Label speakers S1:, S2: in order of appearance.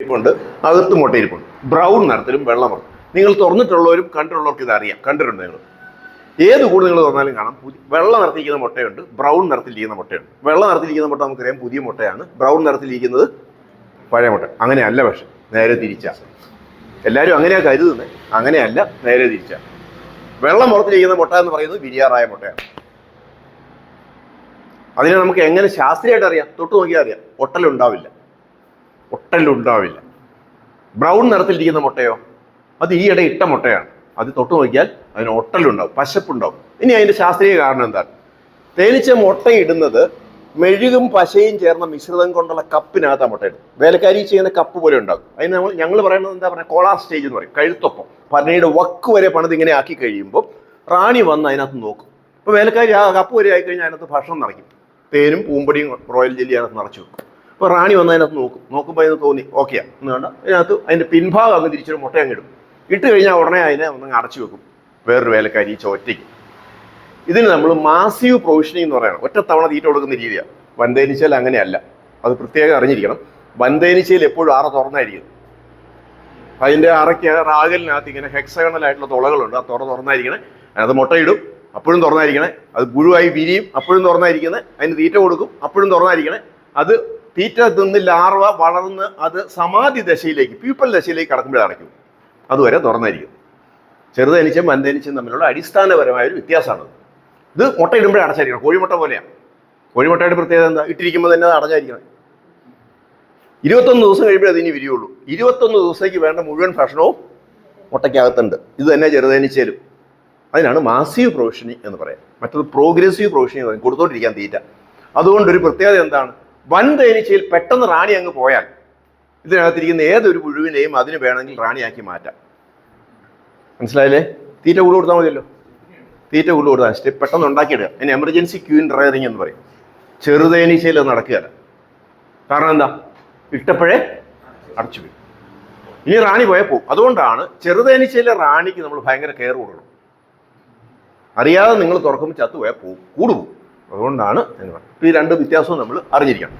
S1: ഇരിപ്പുണ്ട്, അകത്ത് മുട്ടയിരിപ്പുണ്ട്. ബ്രൗൺ നിറത്തിലും വെള്ള നിറത്തിലും. നിങ്ങൾ തുറന്നിട്ടുള്ളവരും കണ്ടിട്ടുള്ളവർക്ക് ഇത് അറിയാം, കണ്ടിട്ടുണ്ട് നിങ്ങൾ. ഏത് കൂട് നിങ്ങൾ തുറന്നാലും കാണാം, വെള്ള നിറത്തിരിക്കുന്ന മുട്ടയുണ്ട്, ബ്രൗൺ നിറത്തിലിരിക്കുന്ന മുട്ടയുണ്ട്. വെള്ള നിറത്തിലിരിക്കുന്ന മുട്ട നമുക്കറിയാം പുതിയ മുട്ടയാണ്, ബ്രൗൺ നിറത്തിലിരിക്കുന്നത് പഴയ മുട്ട. അങ്ങനെയല്ല, പക്ഷെ നേരെ തിരിച്ചാ. എല്ലാവരും അങ്ങനെയാണ് കരുതുന്നത്, അങ്ങനെയല്ല, നേരെ തിരിച്ചാ. വെള്ള നിറത്തിലിരിക്കുന്ന മുട്ട എന്ന് പറയുന്നത് വിരിയാറായ മുട്ടയാണ്. അതിനെ നമുക്ക് എങ്ങനെ ശാസ്ത്രീയമായിട്ട് അറിയാം? തൊട്ട് നോക്കിയാൽ അറിയാം, ഒട്ടലുണ്ടാവില്ല. ബ്രൗൺ നിറത്തിലിരിക്കുന്ന മുട്ടയോ അത് ഈയിടെ ഇട്ട മുട്ടയാണ്, അത് തൊട്ട് നോക്കിയാൽ അതിന് ഒട്ടലുണ്ടാവും, പശപ്പുണ്ടാവും. ഇനി അതിൻ്റെ ശാസ്ത്രീയ കാരണം എന്താണ്? തേനീച്ച മുട്ടയിടുന്നത് മെഴുകും പശയും ചേർന്ന മിശ്രിതം കൊണ്ടുള്ള കപ്പിനകത്താണ് മുട്ടയിടുന്നത്. വേലക്കാരി ചെയ്യുന്ന കപ്പ് പോലെ ഉണ്ടാകും. അതിന് ഞങ്ങൾ പറയുന്നത് എന്താ പറയുക, കോളാർ സ്റ്റേജ് എന്ന് പറയും. കഴുത്തൊപ്പം പനയുടെ വക്ക് വരെ പണിത് ഇങ്ങനെ ആക്കി കഴിയുമ്പോൾ റാണി വന്ന് അതിനകത്ത് നോക്കും. ഇപ്പോൾ വേലക്കാരി ആ കപ്പ് വരെ ആയിക്കഴിഞ്ഞാൽ അതിനകത്ത് ഭക്ഷണം നിറയ്ക്കും. തേനും പൂമ്പടിയും റോയൽ ജെല്ലി അതിനകത്ത് നിറച്ചു വെക്കും. അപ്പോൾ റാണി വന്ന് അതിനകത്ത് നോക്കുമ്പോൾ അതിന് തോന്നി ഓക്കെയാണ് എന്ന് വേണ്ട, അതിനകത്ത് അതിൻ്റെ പിൻഭാഗം അങ്ങ് തിരിച്ചൊരു മുട്ട അങ്ങ് ഇടും. ഇട്ട് കഴിഞ്ഞാൽ ഉടനെ അതിനെ ഒന്ന് അടച്ചു വെക്കും വേറൊരു വേലക്കാരി ചോറ്റയ്ക്ക്. ഇതിന് നമ്മൾ മാസീവ് പ്രൊവിഷനിങ് എന്ന് പറയണം. ഒറ്റത്തവണ തീറ്റ കൊടുക്കുന്ന രീതിയാണ്. വൻതേനീച്ചയിൽ അങ്ങനെയല്ല, അത് പ്രത്യേകം അറിഞ്ഞിരിക്കണം. വൻതേനീച്ചയിൽ എപ്പോഴും അറ തുറന്നായിരിക്കും. അതിൻ്റെ അറയ്ക്ക് റാഗലിനകത്ത് ഇങ്ങനെ ഹെക്സഗണലായിട്ടുള്ള തുളകളുണ്ട്, ആ തുറന്നായിരിക്കണേ. അതിനകത്ത് മുട്ടയിടും, അപ്പോഴും തുറന്നായിരിക്കണേ. അത് പുഴുവായി വിരിയും, അപ്പോഴും തുറന്നായിരിക്കുന്നത്. അതിന് തീറ്റ കൊടുക്കും, അപ്പോഴും തുറന്നായിരിക്കണേ. അത് തീറ്റ തിന്ന് ലാർവ വളർന്ന് അത് സമാധി ദശയിലേക്ക്, പ്യൂപ്പൽ ദശയിലേക്ക് കടക്കുമ്പോഴേ അടയ്ക്കും. അതുവരെ തുറന്നായിരിക്കും. ചെറുതേനീച്ചയും വൻതേനീച്ചയും തമ്മിലുള്ള അടിസ്ഥാനപരമായൊരു വ്യത്യാസമാണ്. ഇത് മുട്ടയിടുമ്പോഴേ അടച്ചായിരിക്കണം. കോഴിമുട്ട പോലെയാണ്. കോഴിമുട്ടയുടെ പ്രത്യേകത എന്താ? ഇട്ടിരിക്കുമ്പോൾ തന്നെ അത് അടഞ്ഞായിരിക്കണം. 21 ദിവസം കഴിയുമ്പോഴേ അതിന് വിരിയുള്ളൂ. 21 ദിവസത്തേക്ക് വേണ്ട മുഴുവൻ ഭക്ഷണവും മുട്ടയ്ക്കകത്തുണ്ട്. ഇത് തന്നെ ചെറുതേനീച്ചയിലും. അതിനാണ് മാസീവ് പ്രൊവിഷനിങ് എന്ന് പറയാം. മറ്റത് പ്രോഗ്രസീവ് പ്രൊവിഷനിങ് എന്ന് പറയും, കൊടുത്തോണ്ടിരിക്കാൻ തീറ്റ. അതുകൊണ്ടൊരു പ്രത്യേകത എന്താണ്? വൻതേനീച്ചയിൽ പെട്ടെന്ന് റാണി അങ്ങ് പോയാൽ ഇതിനകത്തിരിക്കുന്ന ഏതൊരു പുഴുവിനെയും അതിന് വേണമെങ്കിൽ റാണിയാക്കി മാറ്റാം. മനസ്സിലായില്ലേ? തീറ്റ കൂടുതൽ കൊടുത്താൽ മതിയല്ലോ. തീറ്റ കൂടുതൽ കൊടുത്താൽ സ്റ്റെപ്പ് പെട്ടെന്ന് ഉണ്ടാക്കിയിടുക. അതിന് എമർജൻസി ക്യൂൻ റയറിങ് എന്ന് പറയും. ചെറുതേനീച്ചയിൽ അത് നടക്കുകയല്ല. കാരണം എന്താ? ഇട്ടപ്പോഴേ അടച്ചു പോയി. ഇനി റാണി പോയാൽ പോകും. അതുകൊണ്ടാണ് ചെറുതേനീച്ചയിലെ റാണിക്ക് നമ്മൾ ഭയങ്കര കെയർ കൊടുക്കണം. അറിയാതെ നിങ്ങൾ തുറക്കുമ്പോൾ ചത്തുപോയാൽ പോകും, കൂടുപോകും. അതുകൊണ്ടാണ് എന്ന് പറയുന്നത്. ഈ രണ്ട് വ്യത്യാസവും നമ്മൾ അറിഞ്ഞിരിക്കണം.